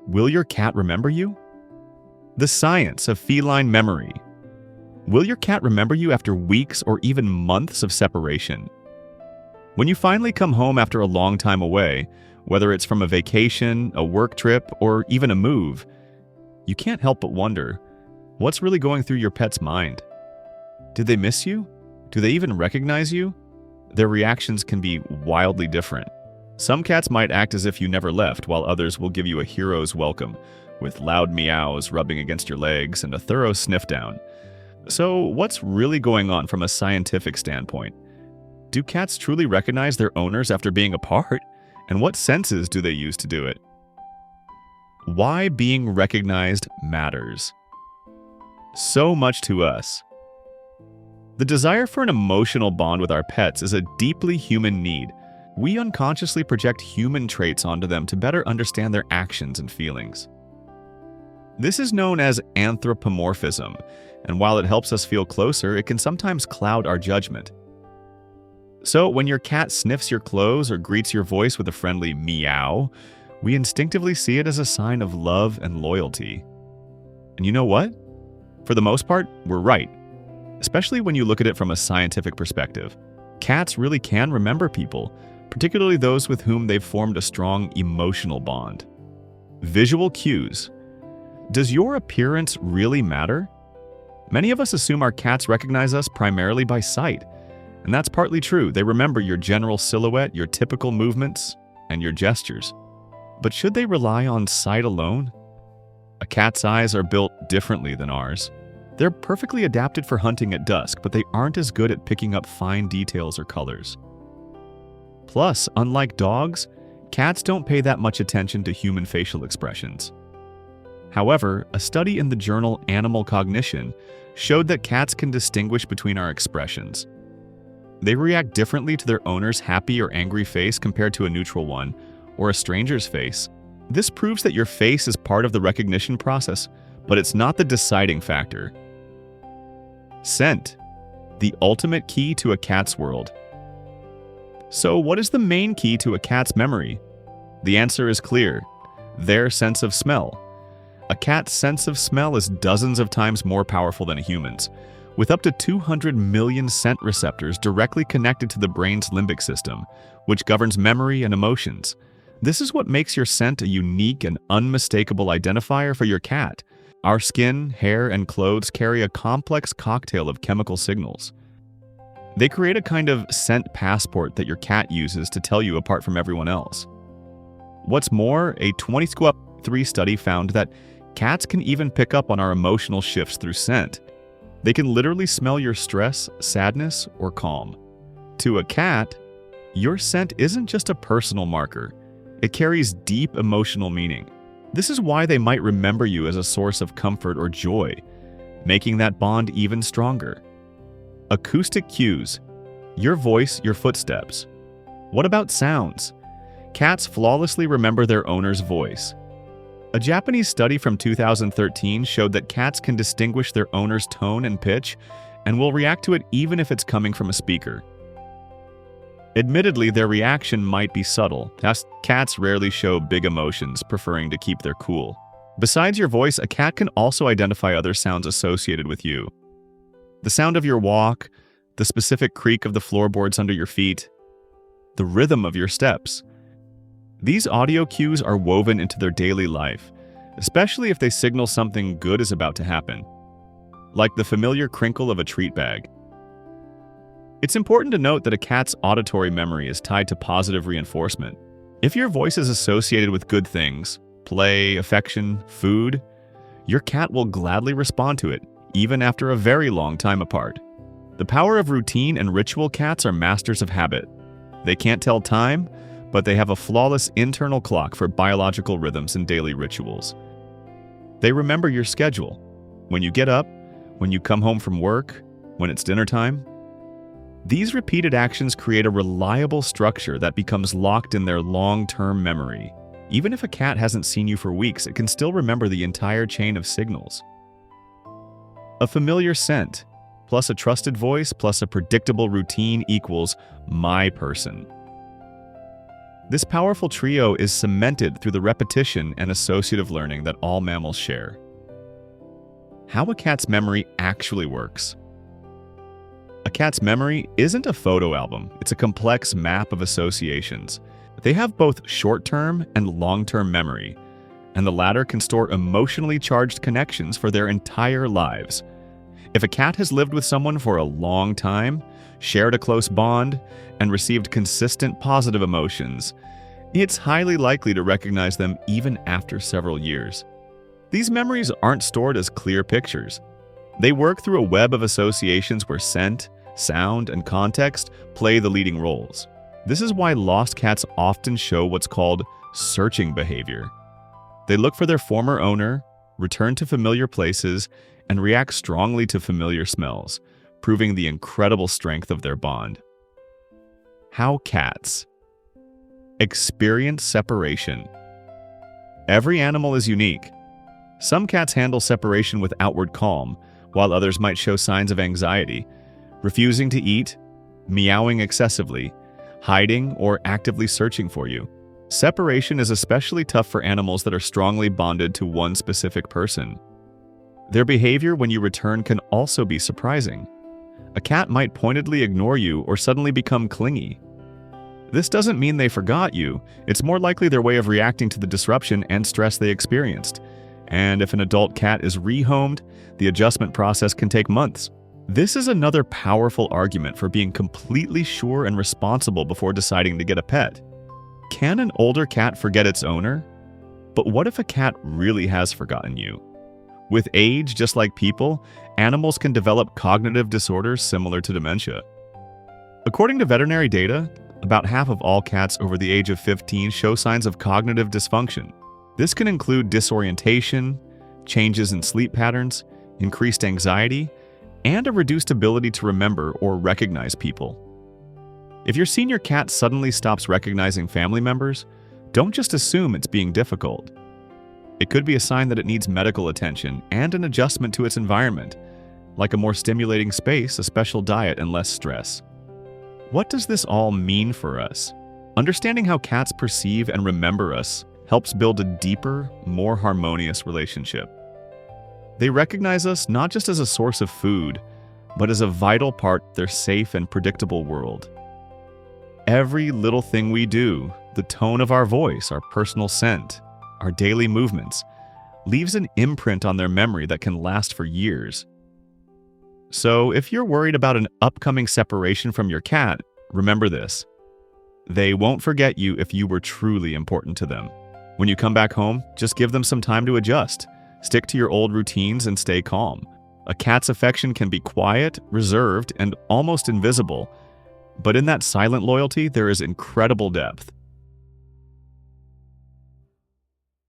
Will your cat remember you? The science of feline memory. Will your cat remember you after weeks or even months of separation? When you finally come home after a long time away, whether it's from a vacation, a work trip, or even a move, you can't help but wonder, what's really going through your pet's mind? Did they miss you? Do they even recognize you? Their reactions can be wildly different. Some cats might act as if you never left, while others will give you a hero's welcome, with loud meows rubbing against your legs and a thorough sniff down. So, what's really going on from a scientific standpoint? Do cats truly recognize their owners after being apart? And what senses do they use to do it? Why being recognized matters so much to us. The desire for an emotional bond with our pets is a deeply human need. We unconsciously project human traits onto them to better understand their actions and feelings. This is known as anthropomorphism, and while it helps us feel closer, it can sometimes cloud our judgment. So, when your cat sniffs your clothes or greets your voice with a friendly meow, we instinctively see it as a sign of love and loyalty. And you know what? For the most part, we're right. Especially when you look at it from a scientific perspective. Cats really can remember people, particularly those with whom they've formed a strong emotional bond. Visual cues. Does your appearance really matter? Many of us assume our cats recognize us primarily by sight. And that's partly true. They remember your general silhouette, your typical movements, and your gestures. But should they rely on sight alone? A cat's eyes are built differently than ours. They're perfectly adapted for hunting at dusk, but they aren't as good at picking up fine details or colors. Plus, unlike dogs, cats don't pay that much attention to human facial expressions. However, a study in the journal Animal Cognition showed that cats can distinguish between our expressions. They react differently to their owner's happy or angry face compared to a neutral one, or a stranger's face. This proves that your face is part of the recognition process, but it's not the deciding factor. Scent, the ultimate key to a cat's world. So, what is the main key to a cat's memory? The answer is clear: their sense of smell. A cat's sense of smell is dozens of times more powerful than a human's, with up to 200 million scent receptors directly connected to the brain's limbic system, which governs memory and emotions. This is what makes your scent a unique and unmistakable identifier for your cat. Our skin, hair, and clothes carry a complex cocktail of chemical signals. They create a kind of scent passport that your cat uses to tell you apart from everyone else. What's more, a 2023 study found that cats can even pick up on our emotional shifts through scent. They can literally smell your stress, sadness, or calm. To a cat, your scent isn't just a personal marker. It carries deep emotional meaning. This is why they might remember you as a source of comfort or joy, making that bond even stronger. Acoustic cues. Your voice, your footsteps. What about sounds? Cats flawlessly remember their owner's voice. A Japanese study from 2013 showed that cats can distinguish their owner's tone and pitch and will react to it even if it's coming from a speaker. Admittedly, their reaction might be subtle, as cats rarely show big emotions, preferring to keep their cool. Besides your voice, a cat can also identify other sounds associated with you. The sound of your walk, the specific creak of the floorboards under your feet, the rhythm of your steps. These audio cues are woven into their daily life, especially if they signal something good is about to happen, like the familiar crinkle of a treat bag. It's important to note that a cat's auditory memory is tied to positive reinforcement. If your voice is associated with good things, play, affection, food, your cat will gladly respond to it, even after a very long time apart. The power of routine and ritual. Cats are masters of habit. They can't tell time, but they have a flawless internal clock for biological rhythms and daily rituals. They remember your schedule. When you get up, when you come home from work, when it's dinner time. These repeated actions create a reliable structure that becomes locked in their long-term memory. Even if a cat hasn't seen you for weeks, it can still remember the entire chain of signals. A familiar scent, plus a trusted voice, plus a predictable routine equals my person. This powerful trio is cemented through the repetition and associative learning that all mammals share. How a cat's memory actually works. A cat's memory isn't a photo album, it's a complex map of associations. They have both short-term and long-term memory, and the latter can store emotionally charged connections for their entire lives. If a cat has lived with someone for a long time, shared a close bond, and received consistent positive emotions, it's highly likely to recognize them even after several years. These memories aren't stored as clear pictures. They work through a web of associations where scent, sound, and context play the leading roles. This is why lost cats often show what's called searching behavior. They look for their former owner, return to familiar places, and react strongly to familiar smells, proving the incredible strength of their bond. How cats experience separation. Every animal is unique. Some cats handle separation with outward calm, while others might show signs of anxiety, refusing to eat, meowing excessively, hiding, or actively searching for you. Separation is especially tough for animals that are strongly bonded to one specific person. Their behavior when you return can also be surprising. A cat might pointedly ignore you or suddenly become clingy. This doesn't mean they forgot you, it's more likely their way of reacting to the disruption and stress they experienced. And if an adult cat is rehomed, the adjustment process can take months. This is another powerful argument for being completely sure and responsible before deciding to get a pet. Can an older cat forget its owner? But what if a cat really has forgotten you? With age, just like people, animals can develop cognitive disorders similar to dementia. According to veterinary data, about half of all cats over the age of 15 show signs of cognitive dysfunction. This can include disorientation, changes in sleep patterns, increased anxiety, and a reduced ability to remember or recognize people. If your senior cat suddenly stops recognizing family members, don't just assume it's being difficult. It could be a sign that it needs medical attention and an adjustment to its environment, like a more stimulating space, a special diet, and less stress. What does this all mean for us? Understanding how cats perceive and remember us helps build a deeper, more harmonious relationship. They recognize us not just as a source of food, but as a vital part of their safe and predictable world. Every little thing we do, the tone of our voice, our personal scent, our daily movements, leaves an imprint on their memory that can last for years. So if you're worried about an upcoming separation from your cat, remember this. They won't forget you if you were truly important to them. When you come back home, just give them some time to adjust. Stick to your old routines and stay calm. A cat's affection can be quiet, reserved, and almost invisible. But in that silent loyalty, there is incredible depth.